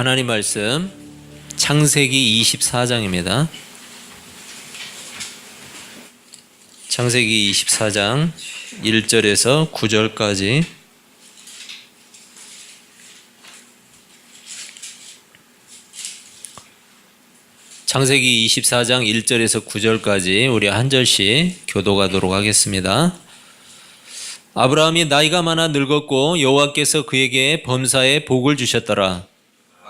하나님 말씀 창세기 24장입니다. 창세기 24장 1절에서 9절까지 창세기 24장 1절에서 9절까지 우리 한 절씩 교독하도록 하겠습니다. 아브라함이 나이가 많아 늙었고 여호와께서 그에게 범사에 복을 주셨더라.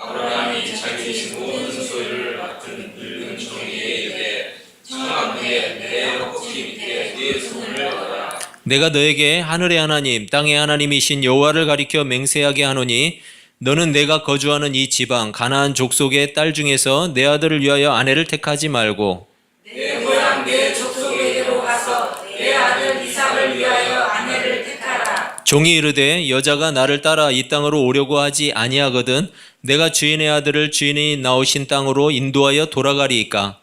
아브라함이 자기 모든 소유를 맡은 늙은 종에게 이르되 청하건대 내 허벅지 밑에 네 손을 넣어라. 내가 너에게 하늘의 하나님 땅의 하나님이신 여호와를 가리켜 맹세하게 하노니 너는 내가 거주하는 이 지방 가나안 족속의 딸 중에서 내 아들을 위하여 아내를 택하지 말고 내 고향 내 족속에게로 가서 내 아들 이삭을 위하여 아내를 택하라. 종이 이르되 여자가 나를 따라 이 땅으로 오려고 하지 아니하거든 내가 주인의 아들을 주인이 나오신 땅으로 인도하여 돌아가리이까.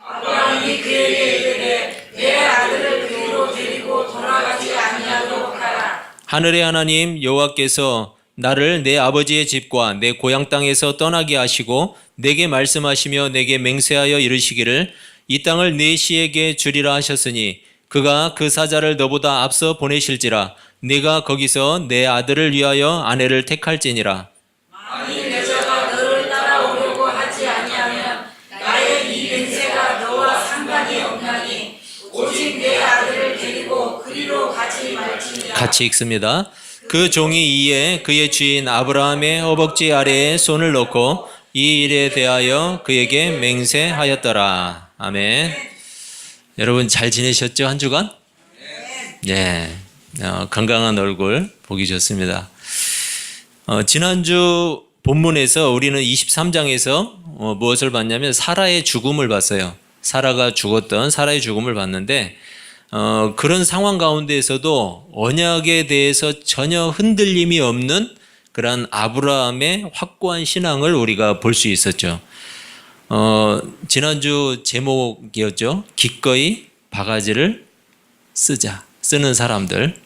아브라함이 그에게 이르되 내 아들을 그리로 데리고 돌아가지 아니하도록 하라. 하늘의 하나님 여호와께서 나를 내 아버지의 집과 내 고향 땅에서 떠나게 하시고 내게 말씀하시며 내게 맹세하여 이르시기를 이 땅을 내 씨에게 주리라 하셨으니 그가 그 사자를 너보다 앞서 보내실지라 네가 거기서 내 아들을 위하여 아내를 택할지니라. 만일 여자가 너를 따라오려고 하지 아니하면 나의 이 맹세가 너와 상관이 없나니 오직 내 아들을 데리고 그리로 가지 말지니라. 같이 읽습니다. 그 종이 이에 그의 주인 아브라함의 허벅지 아래에 손을 넣고 이 일에 대하여 그에게 맹세하였더라. 아멘. 여러분 잘 지내셨죠? 한 주간? 네. 건강한 얼굴 보기 좋습니다. 지난주 본문에서 우리는 23장에서 무엇을 봤냐면 사라의 죽음을 봤어요. 사라가 죽었던 사라의 죽음을 봤는데 그런 상황 가운데에서도 언약에 대해서 전혀 흔들림이 없는 그런 아브라함의 확고한 신앙을 우리가 볼 수 있었죠. 지난주 제목이었죠. 기꺼이 바가지를 쓰는 사람들.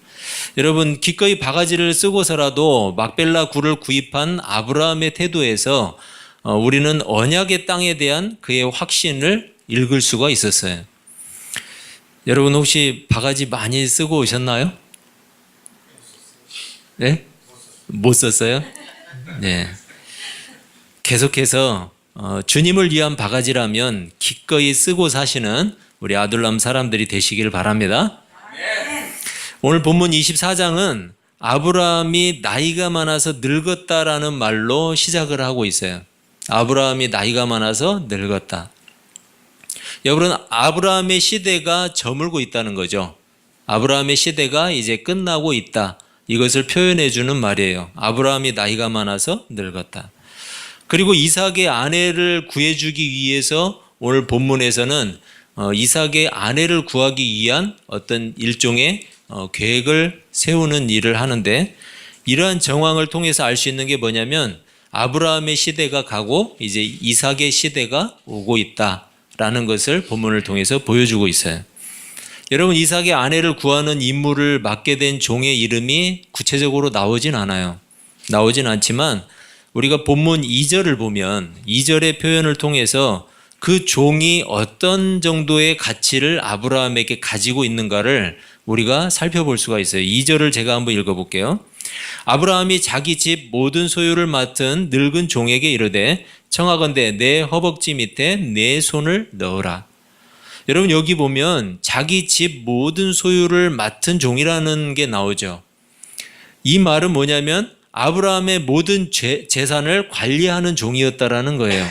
여러분 기꺼이 바가지를 쓰고서라도 막벨라 굴을 구입한 아브라함의 태도에서 우리는 언약의 땅에 대한 그의 확신을 읽을 수가 있었어요. 여러분 혹시 바가지 많이 쓰고 오셨나요? 네? 못 썼어요? 네. 계속해서 주님을 위한 바가지라면 기꺼이 쓰고 사시는 우리 아둘람 사람들이 되시길 바랍니다. 오늘 본문 24장은 아브라함이 나이가 많아서 늙었다라는 말로 시작을 하고 있어요. 아브라함이 나이가 많아서 늙었다. 여러분 아브라함의 시대가 저물고 있다는 거죠. 아브라함의 시대가 이제 끝나고 있다. 이것을 표현해 주는 말이에요. 아브라함이 나이가 많아서 늙었다. 그리고 이삭의 아내를 구해주기 위해서 오늘 본문에서는 이삭의 아내를 구하기 위한 어떤 일종의 계획을 세우는 일을 하는데 이러한 정황을 통해서 알 수 있는 게 뭐냐면 아브라함의 시대가 가고 이제 이삭의 시대가 오고 있다라는 것을 본문을 통해서 보여주고 있어요. 여러분 이삭의 아내를 구하는 임무를 맡게 된 종의 이름이 구체적으로 나오진 않아요. 나오진 않지만 우리가 본문 2절을 보면 2절의 표현을 통해서 그 종이 어떤 정도의 가치를 아브라함에게 가지고 있는가를 우리가 살펴볼 수가 있어요. 2절을 제가 한번 읽어볼게요. 아브라함이 자기 집 모든 소유를 맡은 늙은 종에게 이르되 청하건대 내 허벅지 밑에 내 손을 넣으라. 여러분 여기 보면 자기 집 모든 소유를 맡은 종이라는 게 나오죠. 이 말은 뭐냐면 아브라함의 모든 재산을 관리하는 종이었다라는 거예요.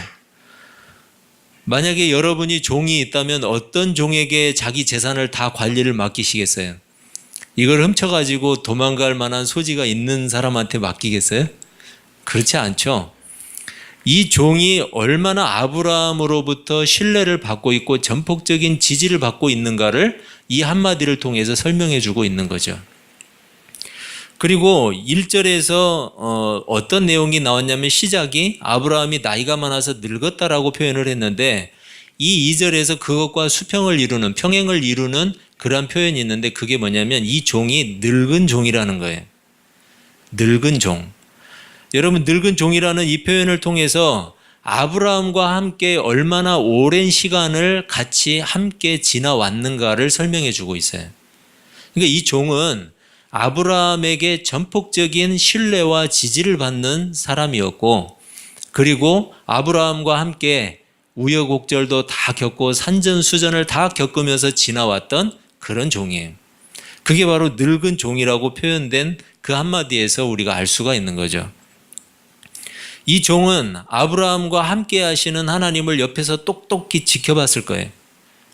만약에 여러분이 종이 있다면 어떤 종에게 자기 재산을 다 관리를 맡기시겠어요? 이걸 훔쳐가지고 도망갈 만한 소지가 있는 사람한테 맡기겠어요? 그렇지 않죠. 이 종이 얼마나 아브라함으로부터 신뢰를 받고 있고 전폭적인 지지를 받고 있는가를 이 한마디를 통해서 설명해 주고 있는 거죠. 그리고 1절에서 어떤 내용이 나왔냐면 시작이 아브라함이 나이가 많아서 늙었다라고 표현을 했는데 이 2절에서 그것과 수평을 이루는 평행을 이루는 그런 표현이 있는데 그게 뭐냐면 이 종이 늙은 종이라는 거예요. 늙은 종. 여러분, 늙은 종이라는 이 표현을 통해서 아브라함과 함께 얼마나 오랜 시간을 같이 함께 지나왔는가를 설명해 주고 있어요. 그러니까 이 종은 아브라함에게 전폭적인 신뢰와 지지를 받는 사람이었고, 그리고 아브라함과 함께 우여곡절도 다 겪고 산전수전을 다 겪으면서 지나왔던 그런 종이에요. 그게 바로 늙은 종이라고 표현된 그 한마디에서 우리가 알 수가 있는 거죠. 이 종은 아브라함과 함께 하시는 하나님을 옆에서 똑똑히 지켜봤을 거예요.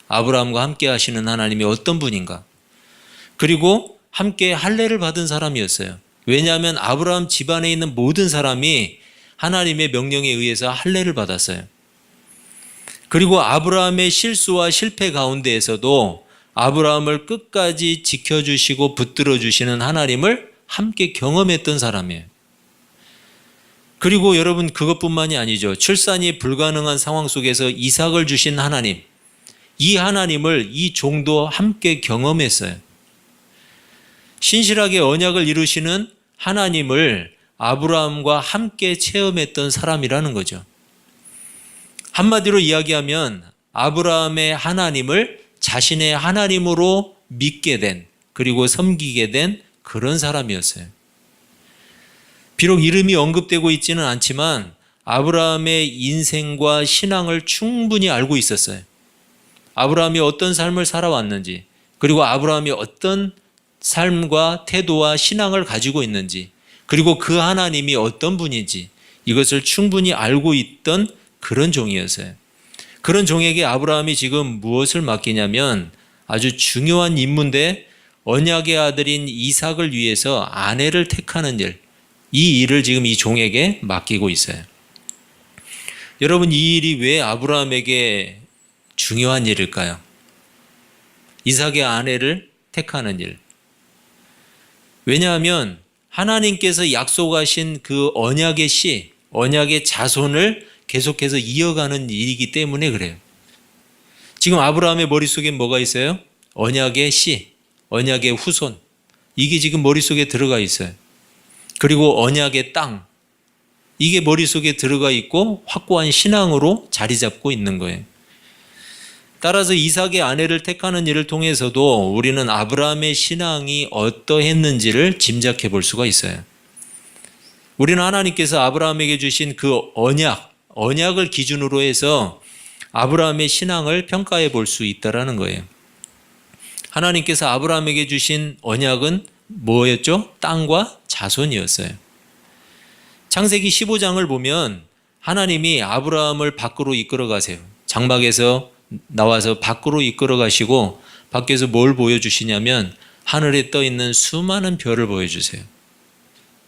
아브라함과 함께 하시는 하나님이 어떤 분인가. 그리고 함께 할례를 받은 사람이었어요. 왜냐하면 아브라함 집안에 있는 모든 사람이 하나님의 명령에 의해서 할례를 받았어요. 그리고 아브라함의 실수와 실패 가운데에서도 아브라함을 끝까지 지켜주시고 붙들어 주시는 하나님을 함께 경험했던 사람이에요. 그리고 여러분, 그것뿐만이 아니죠. 출산이 불가능한 상황 속에서 이삭을 주신 하나님, 이 하나님을 이 종도 함께 경험했어요. 신실하게 언약을 이루시는 하나님을 아브라함과 함께 체험했던 사람이라는 거죠. 한마디로 이야기하면 아브라함의 하나님을 자신의 하나님으로 믿게 된, 그리고 섬기게 된 그런 사람이었어요. 비록 이름이 언급되고 있지는 않지만 아브라함의 인생과 신앙을 충분히 알고 있었어요. 아브라함이 어떤 삶을 살아왔는지, 그리고 아브라함이 어떤 삶과 태도와 신앙을 가지고 있는지, 그리고 그 하나님이 어떤 분인지 이것을 충분히 알고 있던 그런 종이었어요. 그런 종에게 아브라함이 지금 무엇을 맡기냐면 아주 중요한 임무인데, 언약의 아들인 이삭을 위해서 아내를 택하는 일, 이 일을 지금 이 종에게 맡기고 있어요. 여러분, 이 일이 왜 아브라함에게 중요한 일일까요? 이삭의 아내를 택하는 일. 왜냐하면 하나님께서 약속하신 그 언약의 씨, 언약의 자손을 계속해서 이어가는 일이기 때문에 그래요. 지금 아브라함의 머릿속에 뭐가 있어요? 언약의 씨, 언약의 후손. 이게 지금 머릿속에 들어가 있어요. 그리고 언약의 땅. 이게 머릿속에 들어가 있고 확고한 신앙으로 자리 잡고 있는 거예요. 따라서 이삭의 아내를 택하는 일을 통해서도 우리는 아브라함의 신앙이 어떠했는지를 짐작해 볼 수가 있어요. 우리는 하나님께서 아브라함에게 주신 그 언약을 기준으로 해서 아브라함의 신앙을 평가해 볼 수 있다라는 거예요. 하나님께서 아브라함에게 주신 언약은 뭐였죠? 땅과 자손이었어요. 창세기 15장을 보면 하나님이 아브라함을 밖으로 이끌어 가세요. 장막에서 나와서 밖으로 이끌어 가시고 밖에서 뭘 보여주시냐면 하늘에 떠 있는 수많은 별을 보여주세요.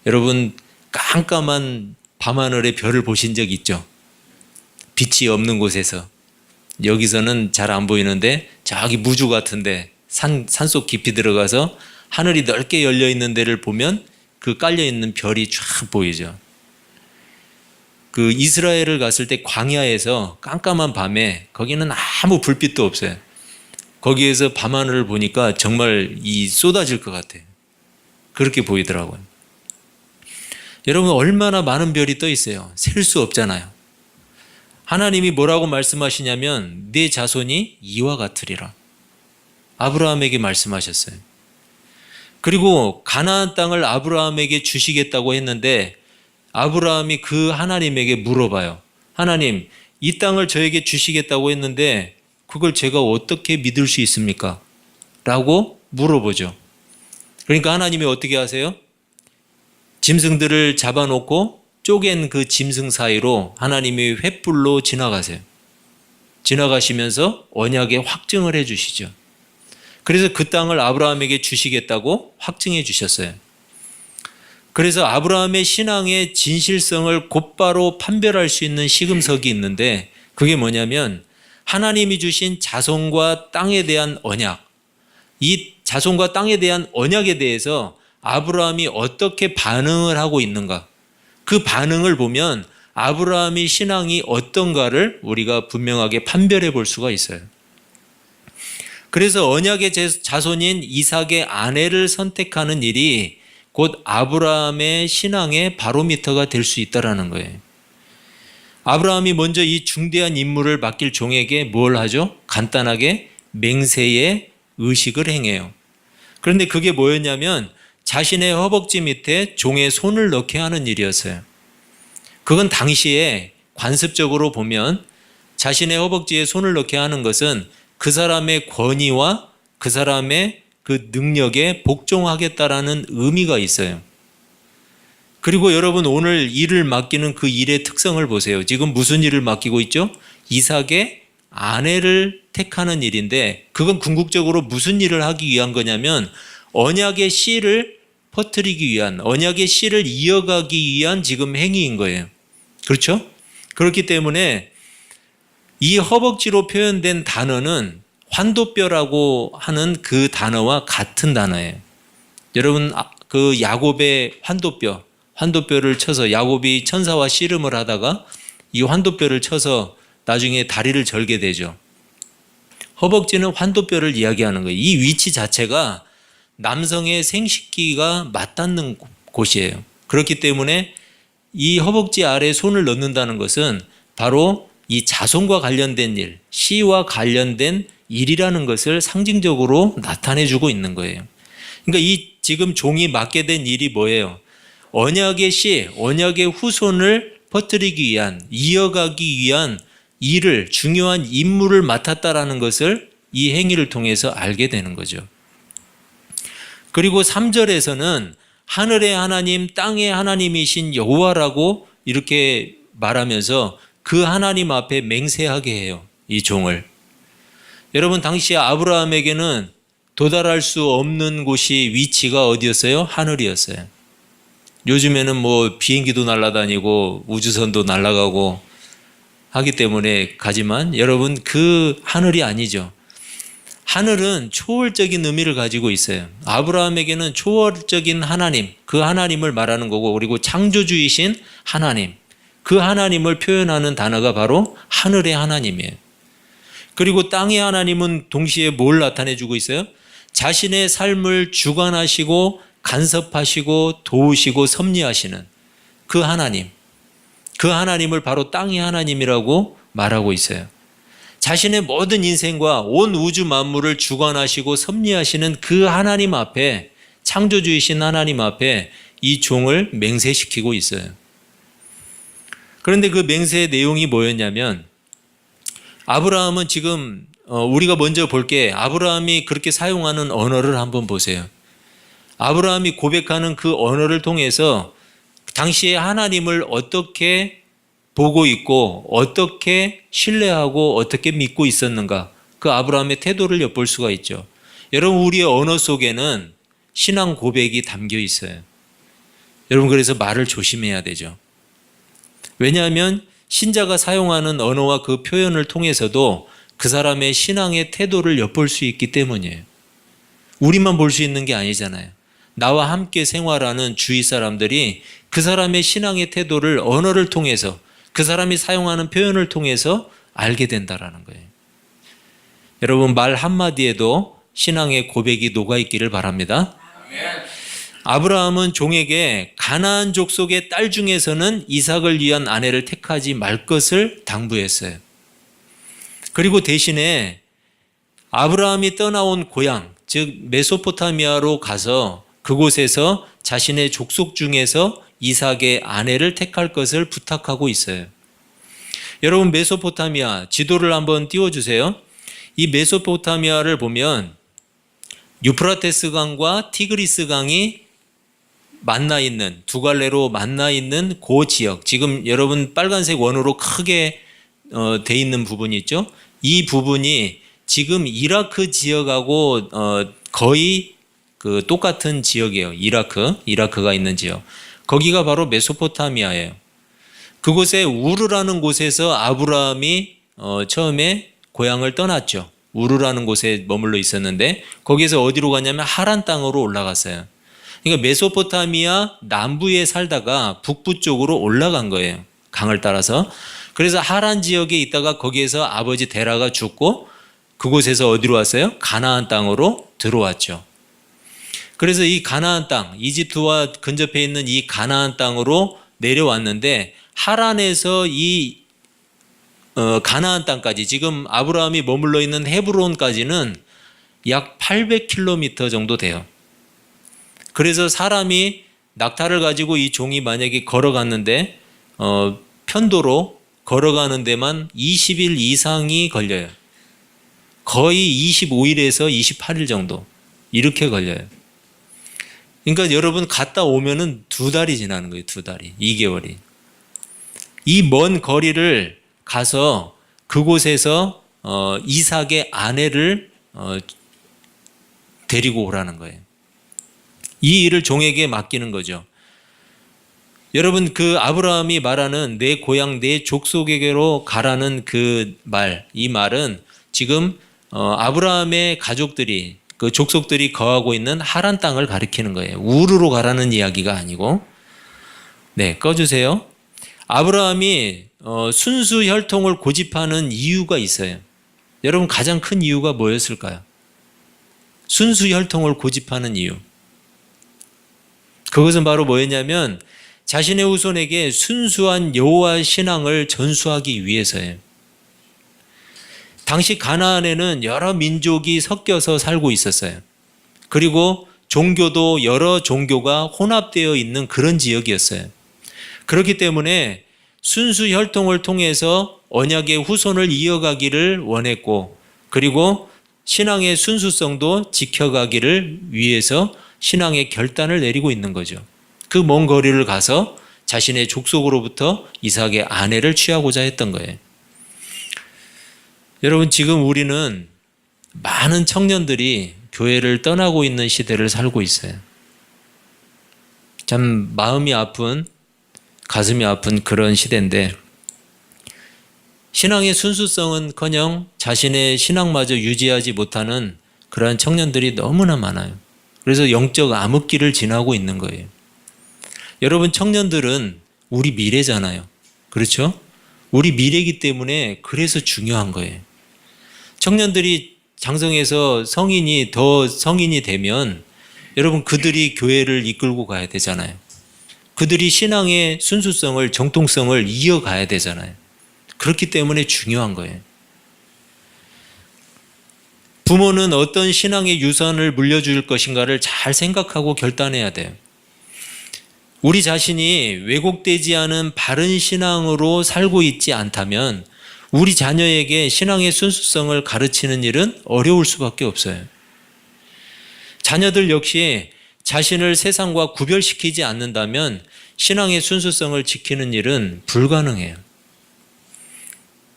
여러분, 깜깜한 밤하늘의 별을 보신 적 있죠? 빛이 없는 곳에서. 여기서는 잘 안 보이는데 저기 무주 같은데 산속 깊이 들어가서 하늘이 넓게 열려 있는 데를 보면 그 깔려 있는 별이 쫙 보이죠. 그 이스라엘을 갔을 때 광야에서 깜깜한 밤에 거기는 아무 불빛도 없어요. 거기에서 밤하늘을 보니까 정말 쏟아질 것 같아요. 그렇게 보이더라고요. 여러분, 얼마나 많은 별이 떠 있어요. 셀 수 없잖아요. 하나님이 뭐라고 말씀하시냐면 네 자손이 이와 같으리라. 아브라함에게 말씀하셨어요. 그리고 가나안 땅을 아브라함에게 주시겠다고 했는데 아브라함이 그 하나님에게 물어봐요. 하나님, 이 땅을 저에게 주시겠다고 했는데 그걸 제가 어떻게 믿을 수 있습니까? 라고 물어보죠. 그러니까 하나님이 어떻게 하세요? 짐승들을 잡아놓고 쪼갠 그 짐승 사이로 하나님이 횃불로 지나가세요. 지나가시면서 언약의 확증을 해 주시죠. 그래서 그 땅을 아브라함에게 주시겠다고 확증해 주셨어요. 그래서 아브라함의 신앙의 진실성을 곧바로 판별할 수 있는 시금석이 있는데 그게 뭐냐면 하나님이 주신 자손과 땅에 대한 언약, 이 자손과 땅에 대한 언약에 대해서 아브라함이 어떻게 반응을 하고 있는가, 그 반응을 보면 아브라함의 신앙이 어떤가를 우리가 분명하게 판별해 볼 수가 있어요. 그래서 언약의 자손인 이삭의 아내를 선택하는 일이 곧 아브라함의 신앙의 바로미터가 될 수 있다라는 거예요. 아브라함이 먼저 이 중대한 임무를 맡길 종에게 뭘 하죠? 간단하게 맹세의 의식을 행해요. 그런데 그게 뭐였냐면 자신의 허벅지 밑에 종의 손을 넣게 하는 일이었어요. 그건 당시에 관습적으로 보면 자신의 허벅지에 손을 넣게 하는 것은 그 사람의 권위와 그 사람의 그 능력에 복종하겠다라는 의미가 있어요. 그리고 여러분 오늘 일을 맡기는 그 일의 특성을 보세요. 지금 무슨 일을 맡기고 있죠? 이삭의 아내를 택하는 일인데 그건 궁극적으로 무슨 일을 하기 위한 거냐면 언약의 씨를 퍼뜨리기 위한, 언약의 씨를 이어가기 위한 지금 행위인 거예요. 그렇죠? 그렇기 때문에 이 허벅지로 표현된 단어는 환도뼈라고 하는 그 단어와 같은 단어예요. 여러분 그 야곱의 환도뼈를 쳐서 야곱이 천사와 씨름을 하다가 이 환도뼈를 쳐서 나중에 다리를 절게 되죠. 허벅지는 환도뼈를 이야기하는 거예요. 이 위치 자체가 남성의 생식기가 맞닿는 곳이에요. 그렇기 때문에 이 허벅지 아래에 손을 넣는다는 것은 바로 이 자손과 관련된 일, 씨와 관련된 일이라는 것을 상징적으로 나타내주고 있는 거예요. 그러니까 이 지금 종이 맡게 된 일이 뭐예요? 언약의 씨, 언약의 후손을 퍼뜨리기 위한, 이어가기 위한 일을, 중요한 임무를 맡았다라는 것을 이 행위를 통해서 알게 되는 거죠. 그리고 3절에서는 하늘의 하나님, 땅의 하나님이신 여호와라고 이렇게 말하면서 그 하나님 앞에 맹세하게 해요. 이 종을. 여러분 당시 아브라함에게는 도달할 수 없는 곳이 위치가 어디였어요? 하늘이었어요. 요즘에는 뭐 비행기도 날아다니고 우주선도 날아가고 하기 때문에 가지만 여러분 그 하늘이 아니죠. 하늘은 초월적인 의미를 가지고 있어요. 아브라함에게는 초월적인 하나님, 그 하나님을 말하는 거고 그리고 창조주이신 하나님, 그 하나님을 표현하는 단어가 바로 하늘의 하나님이에요. 그리고 땅의 하나님은 동시에 뭘 나타내주고 있어요? 자신의 삶을 주관하시고 간섭하시고 도우시고 섭리하시는 그 하나님, 그 하나님을 바로 땅의 하나님이라고 말하고 있어요. 자신의 모든 인생과 온 우주 만물을 주관하시고 섭리하시는 그 하나님 앞에, 창조주이신 하나님 앞에 이 종을 맹세시키고 있어요. 그런데 그 맹세의 내용이 뭐였냐면 아브라함은 지금 우리가 먼저 볼 게 아브라함이 그렇게 사용하는 언어를 한번 보세요. 아브라함이 고백하는 그 언어를 통해서 당시에 하나님을 어떻게 보고 있고 어떻게 신뢰하고 어떻게 믿고 있었는가, 그 아브라함의 태도를 엿볼 수가 있죠. 여러분 우리의 언어 속에는 신앙 고백이 담겨 있어요. 여러분 그래서 말을 조심해야 되죠. 왜냐하면 신자가 사용하는 언어와 그 표현을 통해서도 그 사람의 신앙의 태도를 엿볼 수 있기 때문이에요. 우리만 볼 수 있는 게 아니잖아요. 나와 함께 생활하는 주위 사람들이 그 사람의 신앙의 태도를 언어를 통해서, 그 사람이 사용하는 표현을 통해서 알게 된다라는 거예요. 여러분 말 한마디에도 신앙의 고백이 녹아있기를 바랍니다. 아브라함은 종에게 가나안 족속의 딸 중에서는 이삭을 위한 아내를 택하지 말 것을 당부했어요. 그리고 대신에 아브라함이 떠나온 고향, 즉 메소포타미아로 가서 그곳에서 자신의 족속 중에서 이삭의 아내를 택할 것을 부탁하고 있어요. 여러분 메소포타미아 지도를 한번 띄워주세요. 이 메소포타미아를 보면 유프라테스 강과 티그리스 강이 만나 있는, 두 갈래로 만나 있는 그 지역, 지금 여러분 빨간색 원으로 크게 돼 있는 부분이 있죠. 이 부분이 지금 이라크 지역하고 거의 그 똑같은 지역이에요. 이라크가 있는 지역. 거기가 바로 메소포타미아예요. 그곳에 우르라는 곳에서 아브라함이 처음에 고향을 떠났죠. 우르라는 곳에 머물러 있었는데 거기에서 어디로 갔냐면 하란 땅으로 올라갔어요. 그러니까 메소포타미아 남부에 살다가 북부 쪽으로 올라간 거예요. 강을 따라서. 그래서 하란 지역에 있다가 거기에서 아버지 데라가 죽고 그곳에서 어디로 왔어요? 가나안 땅으로 들어왔죠. 그래서 이 가나안 땅, 이집트와 근접해 있는 이 가나안 땅으로 내려왔는데 하란에서 이 가나안 땅까지, 지금 아브라함이 머물러 있는 헤브론까지는 약 800km 정도 돼요. 그래서 사람이 낙타를 가지고 이 종이 만약에 걸어갔는데 편도로 걸어가는 데만 20일 이상이 걸려요. 거의 25일에서 28일 정도 이렇게 걸려요. 그러니까 여러분 갔다 오면은 2달이 지나는 거예요. 2달이, 2개월이. 이 먼 거리를 가서 그곳에서 이삭의 아내를 데리고 오라는 거예요. 이 일을 종에게 맡기는 거죠. 여러분, 그 아브라함이 말하는 내 고향 내 족속에게로 가라는 그 말, 이 말은 지금 아브라함의 가족들이, 그 족속들이 거하고 있는 하란 땅을 가리키는 거예요. 우르로 가라는 이야기가 아니고. 네, 꺼주세요. 아브라함이 순수 혈통을 고집하는 이유가 있어요. 여러분, 가장 큰 이유가 뭐였을까요? 순수 혈통을 고집하는 이유. 그것은 바로 뭐였냐면 자신의 후손에게 순수한 여호와 신앙을 전수하기 위해서예요. 당시 가나안에는 여러 민족이 섞여서 살고 있었어요. 그리고 종교도 여러 종교가 혼합되어 있는 그런 지역이었어요. 그렇기 때문에 순수 혈통을 통해서 언약의 후손을 이어가기를 원했고, 그리고 신앙의 순수성도 지켜가기를 위해서 신앙의 결단을 내리고 있는 거죠. 그 먼 거리를 가서 자신의 족속으로부터 이삭의 아내를 취하고자 했던 거예요. 여러분, 지금 우리는 많은 청년들이 교회를 떠나고 있는 시대를 살고 있어요. 참 마음이 아픈, 가슴이 아픈 그런 시대인데, 신앙의 순수성은커녕 자신의 신앙마저 유지하지 못하는 그러한 청년들이 너무나 많아요. 그래서 영적 암흑기를 지나고 있는 거예요. 여러분, 청년들은 우리 미래잖아요. 그렇죠? 우리 미래이기 때문에 그래서 중요한 거예요. 청년들이 장성해서 더 성인이 되면 여러분, 그들이 교회를 이끌고 가야 되잖아요. 그들이 신앙의 순수성을, 정통성을 이어가야 되잖아요. 그렇기 때문에 중요한 거예요. 부모는 어떤 신앙의 유산을 물려줄 것인가를 잘 생각하고 결단해야 돼요. 우리 자신이 왜곡되지 않은 바른 신앙으로 살고 있지 않다면 우리 자녀에게 신앙의 순수성을 가르치는 일은 어려울 수밖에 없어요. 자녀들 역시 자신을 세상과 구별시키지 않는다면 신앙의 순수성을 지키는 일은 불가능해요.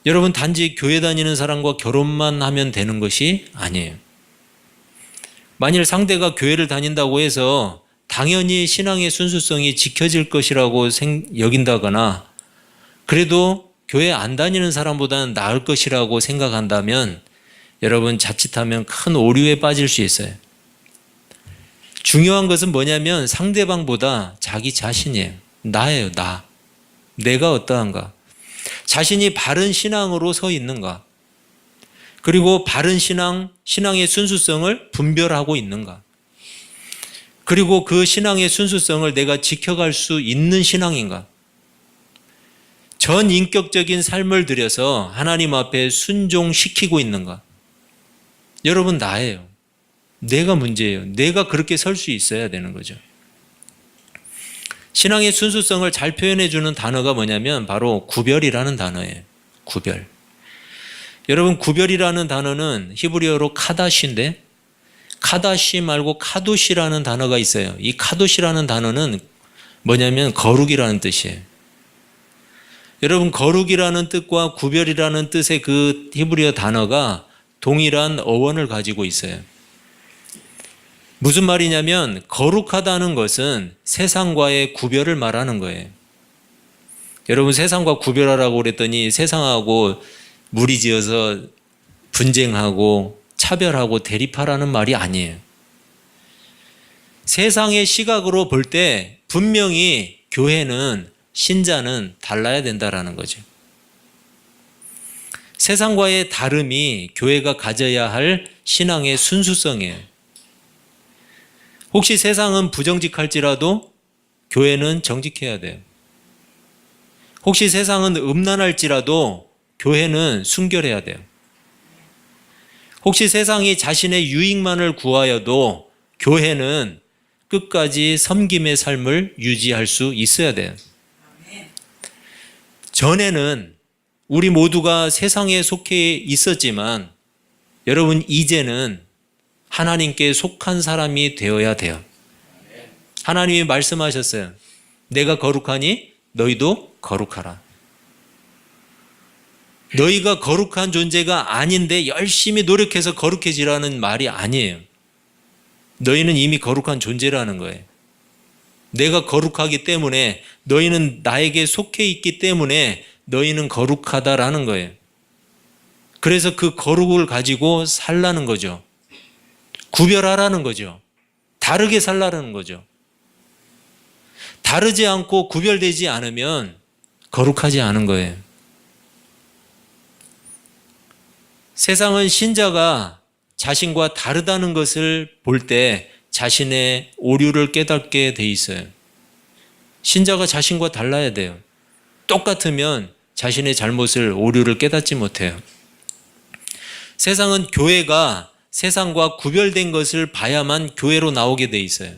여러분, 단지 교회 다니는 사람과 결혼만 하면 되는 것이 아니에요. 만일 상대가 교회를 다닌다고 해서 당연히 신앙의 순수성이 지켜질 것이라고 여긴다거나, 그래도 교회 안 다니는 사람보다는 나을 것이라고 생각한다면 여러분, 자칫하면 큰 오류에 빠질 수 있어요. 중요한 것은 뭐냐면 상대방보다 자기 자신이에요. 나예요, 나. 내가 어떠한가. 자신이 바른 신앙으로 서 있는가. 그리고 바른 신앙의 순수성을 분별하고 있는가. 그리고 그 신앙의 순수성을 내가 지켜갈 수 있는 신앙인가. 전 인격적인 삶을 들여서 하나님 앞에 순종시키고 있는가. 여러분, 나예요. 내가 문제예요. 내가 그렇게 설 수 있어야 되는 거죠. 신앙의 순수성을 잘 표현해 주는 단어가 뭐냐면 바로 구별이라는 단어예요. 구별. 여러분, 구별이라는 단어는 히브리어로 카다시인데, 카다시 말고 카도시라는 단어가 있어요. 이 카도시라는 단어는 뭐냐면 거룩이라는 뜻이에요. 여러분, 거룩이라는 뜻과 구별이라는 뜻의 그 히브리어 단어가 동일한 어원을 가지고 있어요. 무슨 말이냐면 거룩하다는 것은 세상과의 구별을 말하는 거예요. 여러분, 세상과 구별하라고 그랬더니 세상하고 무리지어서 분쟁하고 차별하고 대립하라는 말이 아니에요. 세상의 시각으로 볼 때 분명히 교회는, 신자는 달라야 된다라는 거죠. 세상과의 다름이 교회가 가져야 할 신앙의 순수성이에요. 혹시 세상은 부정직할지라도 교회는 정직해야 돼요. 혹시 세상은 음란할지라도 교회는 순결해야 돼요. 혹시 세상이 자신의 유익만을 구하여도 교회는 끝까지 섬김의 삶을 유지할 수 있어야 돼요. 전에는 우리 모두가 세상에 속해 있었지만 여러분 이제는 하나님께 속한 사람이 되어야 돼요. 하나님이 말씀하셨어요. 내가 거룩하니 너희도 거룩하라. 너희가 거룩한 존재가 아닌데 열심히 노력해서 거룩해지라는 말이 아니에요. 너희는 이미 거룩한 존재라는 거예요. 내가 거룩하기 때문에 너희는 나에게 속해 있기 때문에 너희는 거룩하다라는 거예요. 그래서 그 거룩을 가지고 살라는 거죠. 구별하라는 거죠. 다르게 살라는 거죠. 다르지 않고 구별되지 않으면 거룩하지 않은 거예요. 세상은 신자가 자신과 다르다는 것을 볼 때 자신의 오류를 깨닫게 돼 있어요. 신자가 자신과 달라야 돼요. 똑같으면 자신의 잘못을, 오류를 깨닫지 못해요. 세상은 교회가 세상과 구별된 것을 봐야만 교회로 나오게 돼 있어요.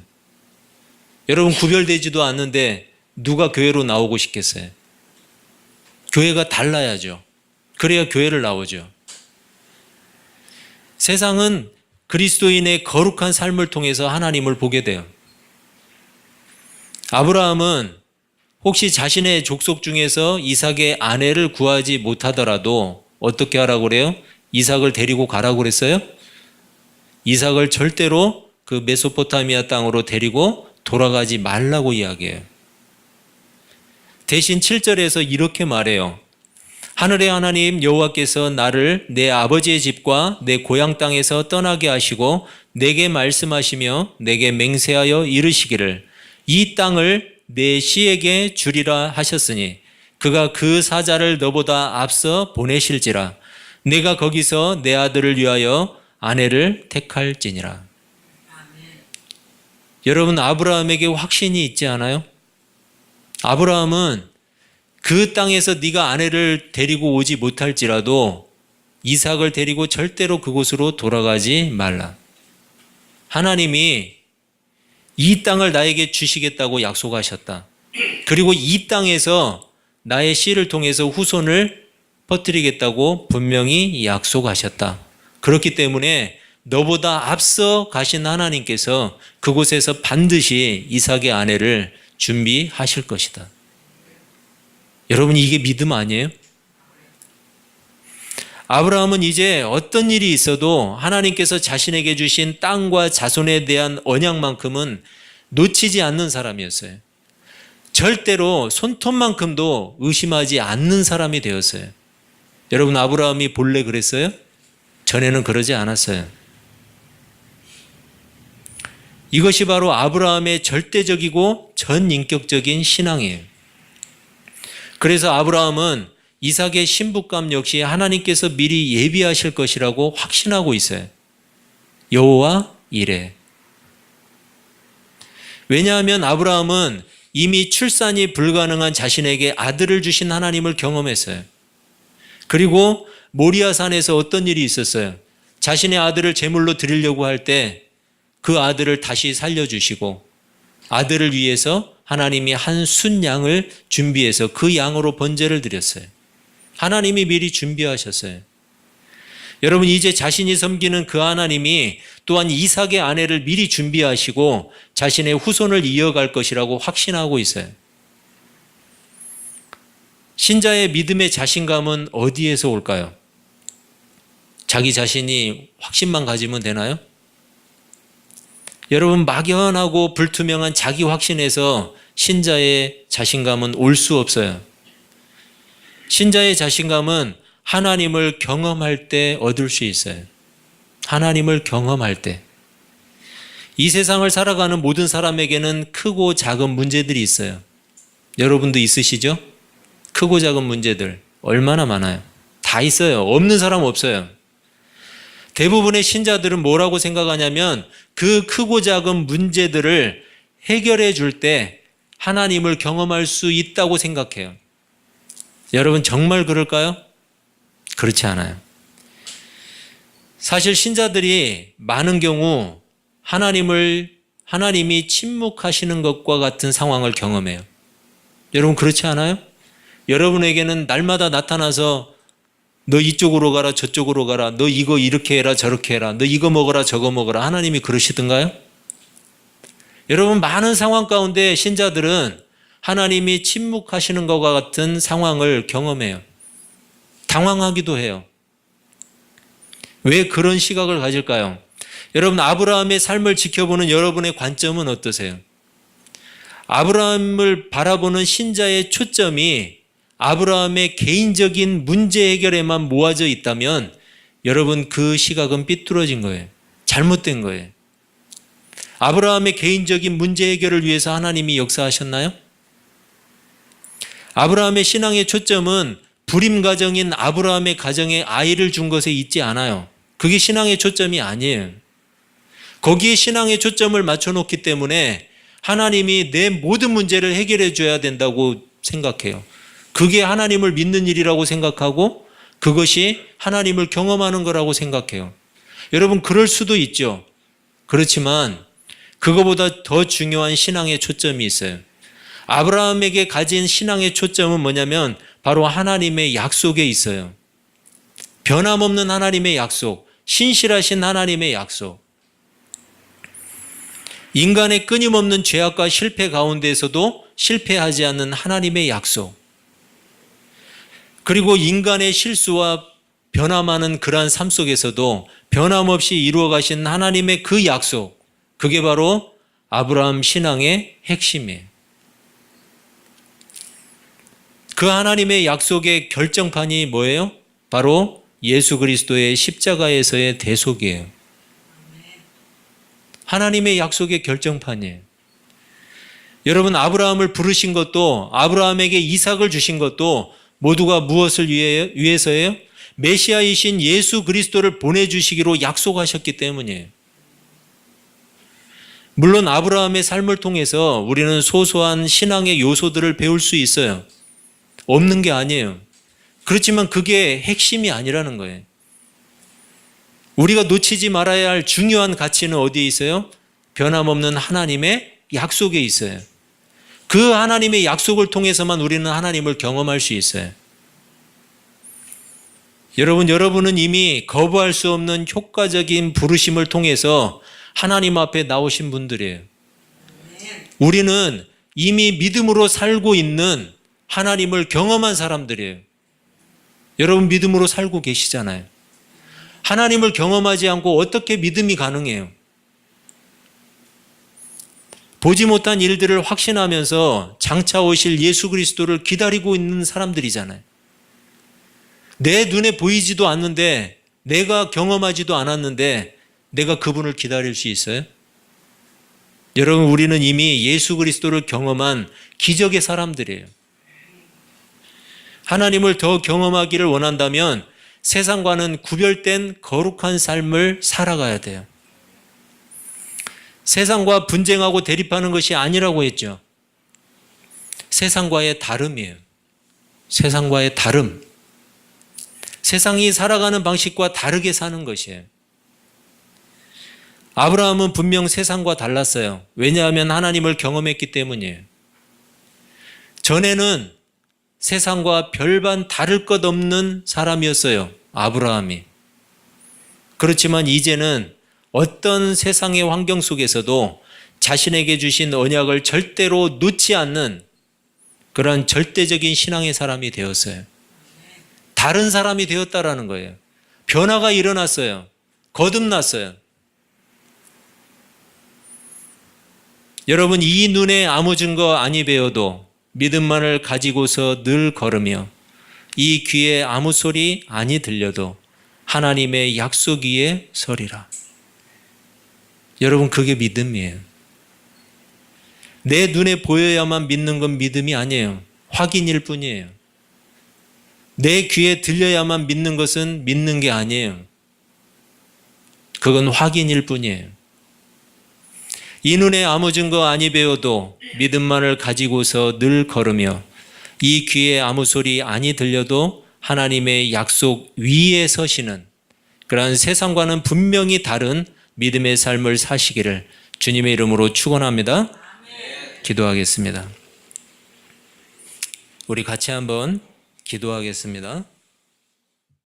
여러분 구별되지도 않는데 누가 교회로 나오고 싶겠어요? 교회가 달라야죠. 그래야 교회를 나오죠. 세상은 그리스도인의 거룩한 삶을 통해서 하나님을 보게 돼요. 아브라함은 혹시 자신의 족속 중에서 이삭의 아내를 구하지 못하더라도 어떻게 하라고 그래요? 이삭을 데리고 가라고 그랬어요? 이삭을 절대로 그 메소포타미아 땅으로 데리고 돌아가지 말라고 이야기해요. 대신 7절에서 이렇게 말해요. 하늘의 하나님 여호와께서 나를 내 아버지의 집과 내 고향 땅에서 떠나게 하시고 내게 말씀하시며 내게 맹세하여 이르시기를 이 땅을 내 씨에게 주리라 하셨으니 그가 그 사자를 너보다 앞서 보내실지라 내가 거기서 내 아들을 위하여 아내를 택할지니라. 아멘. 여러분 아브라함에게 확신이 있지 않아요? 아브라함은 그 땅에서 네가 아내를 데리고 오지 못할지라도 이삭을 데리고 절대로 그곳으로 돌아가지 말라. 하나님이 이 땅을 나에게 주시겠다고 약속하셨다. 그리고 이 땅에서 나의 씨를 통해서 후손을 퍼뜨리겠다고 분명히 약속하셨다. 그렇기 때문에 너보다 앞서 가신 하나님께서 그곳에서 반드시 이삭의 아내를 준비하실 것이다. 여러분 이게 믿음 아니에요? 아브라함은 이제 어떤 일이 있어도 하나님께서 자신에게 주신 땅과 자손에 대한 언약만큼은 놓치지 않는 사람이었어요. 절대로 손톱만큼도 의심하지 않는 사람이 되었어요. 여러분 아브라함이 본래 그랬어요? 전에는 그러지 않았어요. 이것이 바로 아브라함의 절대적이고 전인격적인 신앙이에요. 그래서 아브라함은 이삭의 신부감 역시 하나님께서 미리 예비하실 것이라고 확신하고 있어요. 여호와 이레. 왜냐하면 아브라함은 이미 출산이 불가능한 자신에게 아들을 주신 하나님을 경험했어요. 그리고 모리아산에서 어떤 일이 있었어요? 자신의 아들을 제물로 드리려고 할 때 그 아들을 다시 살려주시고 아들을 위해서 하나님이 한 순양을 준비해서 그 양으로 번제를 드렸어요. 하나님이 미리 준비하셨어요. 여러분 이제 자신이 섬기는 그 하나님이 또한 이삭의 아내를 미리 준비하시고 자신의 후손을 이어갈 것이라고 확신하고 있어요. 신자의 믿음의 자신감은 어디에서 올까요? 자기 자신이 확신만 가지면 되나요? 여러분 막연하고 불투명한 자기 확신에서 신자의 자신감은 올 수 없어요. 신자의 자신감은 하나님을 경험할 때 얻을 수 있어요. 하나님을 경험할 때. 이 세상을 살아가는 모든 사람에게는 크고 작은 문제들이 있어요. 여러분도 있으시죠? 크고 작은 문제들 얼마나 많아요. 다 있어요. 없는 사람 없어요. 대부분의 신자들은 뭐라고 생각하냐면 그 크고 작은 문제들을 해결해 줄 때 하나님을 경험할 수 있다고 생각해요. 여러분 정말 그럴까요? 그렇지 않아요. 사실 신자들이 많은 경우 하나님이 침묵하시는 것과 같은 상황을 경험해요. 여러분 그렇지 않아요? 여러분에게는 날마다 나타나서 너 이쪽으로 가라 저쪽으로 가라 너 이거 이렇게 해라 저렇게 해라 너 이거 먹어라 저거 먹어라 하나님이 그러시던가요? 여러분 많은 상황 가운데 신자들은 하나님이 침묵하시는 것과 같은 상황을 경험해요. 당황하기도 해요. 왜 그런 시각을 가질까요? 여러분 아브라함의 삶을 지켜보는 여러분의 관점은 어떠세요? 아브라함을 바라보는 신자의 초점이 아브라함의 개인적인 문제 해결에만 모아져 있다면 여러분 그 시각은 삐뚤어진 거예요. 잘못된 거예요. 아브라함의 개인적인 문제 해결을 위해서 하나님이 역사하셨나요? 아브라함의 신앙의 초점은 불임 가정인 아브라함의 가정에 아이를 준 것에 있지 않아요. 그게 신앙의 초점이 아니에요. 거기에 신앙의 초점을 맞춰놓기 때문에 하나님이 내 모든 문제를 해결해 줘야 된다고 생각해요. 그게 하나님을 믿는 일이라고 생각하고 그것이 하나님을 경험하는 거라고 생각해요. 여러분 그럴 수도 있죠. 그렇지만 그거보다 더 중요한 신앙의 초점이 있어요. 아브라함에게 가진 신앙의 초점은 뭐냐면 바로 하나님의 약속에 있어요. 변함없는 하나님의 약속, 신실하신 하나님의 약속. 인간의 끊임없는 죄악과 실패 가운데에서도 실패하지 않는 하나님의 약속. 그리고 인간의 실수와 변함하는 그러한 삶 속에서도 변함없이 이루어 가신 하나님의 그 약속. 그게 바로 아브라함 신앙의 핵심이에요. 그 하나님의 약속의 결정판이 뭐예요? 바로 예수 그리스도의 십자가에서의 대속이에요. 하나님의 약속의 결정판이에요. 여러분 아브라함을 부르신 것도 아브라함에게 이삭을 주신 것도 모두가 무엇을 위해서예요? 메시아이신 예수 그리스도를 보내주시기로 약속하셨기 때문이에요. 물론 아브라함의 삶을 통해서 우리는 소소한 신앙의 요소들을 배울 수 있어요. 없는 게 아니에요. 그렇지만 그게 핵심이 아니라는 거예요. 우리가 놓치지 말아야 할 중요한 가치는 어디에 있어요? 변함없는 하나님의 약속에 있어요. 그 하나님의 약속을 통해서만 우리는 하나님을 경험할 수 있어요. 여러분은 이미 거부할 수 없는 효과적인 부르심을 통해서 하나님 앞에 나오신 분들이에요. 우리는 이미 믿음으로 살고 있는 하나님을 경험한 사람들이에요. 여러분 믿음으로 살고 계시잖아요. 하나님을 경험하지 않고 어떻게 믿음이 가능해요? 보지 못한 일들을 확신하면서 장차 오실 예수 그리스도를 기다리고 있는 사람들이잖아요. 내 눈에 보이지도 않는데 내가 경험하지도 않았는데 내가 그분을 기다릴 수 있어요? 여러분 우리는 이미 예수 그리스도를 경험한 기적의 사람들이에요. 하나님을 더 경험하기를 원한다면 세상과는 구별된 거룩한 삶을 살아가야 돼요. 세상과 분쟁하고 대립하는 것이 아니라고 했죠. 세상과의 다름이에요. 세상과의 다름. 세상이 살아가는 방식과 다르게 사는 것이에요. 아브라함은 분명 세상과 달랐어요. 왜냐하면 하나님을 경험했기 때문이에요. 전에는 세상과 별반 다를 것 없는 사람이었어요. 아브라함이. 그렇지만 이제는 어떤 세상의 환경 속에서도 자신에게 주신 언약을 절대로 놓지 않는 그런 절대적인 신앙의 사람이 되었어요. 다른 사람이 되었다라는 거예요. 변화가 일어났어요. 거듭났어요. 여러분 이 눈에 아무 증거 아니 배워도 믿음만을 가지고서 늘 걸으며 이 귀에 아무 소리 아니 들려도 하나님의 약속 위에 서리라. 여러분 그게 믿음이에요. 내 눈에 보여야만 믿는 건 믿음이 아니에요. 확인일 뿐이에요. 내 귀에 들려야만 믿는 것은 믿는 게 아니에요. 그건 확인일 뿐이에요. 이 눈에 아무 증거 아니 배워도 믿음만을 가지고서 늘 걸으며 이 귀에 아무 소리 아니 들려도 하나님의 약속 위에 서시는 그러한 세상과는 분명히 다른 믿음의 삶을 사시기를 주님의 이름으로 축원합니다. 기도하겠습니다. 우리 같이 한번 기도하겠습니다.